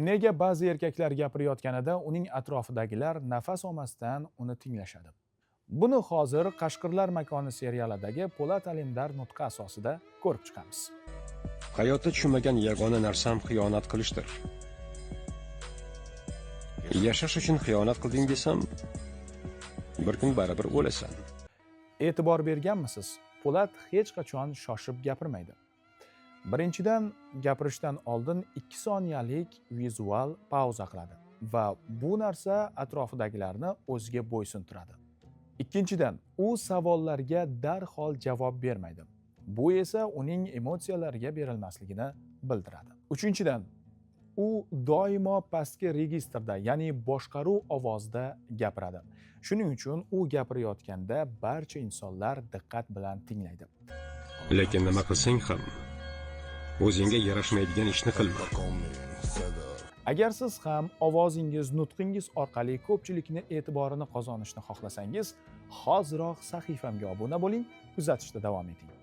Nega ba'zi erkaklar gapirayotganida uning atrofidagilar nafas olmasdan uni tinglashadi? Buni hozir Qashqirlar makoni serialidagi Po'lat Alimdar nutqi asosida ko'rib chiqamiz. Hayotda tushunmagan yagona narsam xiyonat qilishdir. Yashash uchun xiyonat qilding desam, bir kun baribir o'lasan. E'tibor berganmisiz? Po'lat hech qachon shoshib gapirmaydi. Birinchidan, gapirishdan oldin 2 soniyalik vizual pauza qiladi va bu narsa atrofidagilarni o'ziga bo'ysuntiradi. Ikkinchidan, u savollarga darhol javob bermaydi. Bu esa uning emotsiyalariga berilmasligini bildiradi. Uchinchidan, u doimo pastki registrda, ya'ni boshqaruv ovozida gapiradi. Shuning uchun u gapirayotganda barcha insonlar diqqat bilan tinglaydi. Lekin nima qilsang ham o'zingga yarashmaydigan ishni qilma. Agar siz ham ovozingiz, nutqingiz orqali ko'pchilikni e'tiborini qozonishni xohlasangiz, hoziroq sahifamga obuna bo'ling, kuzatishda davom eting.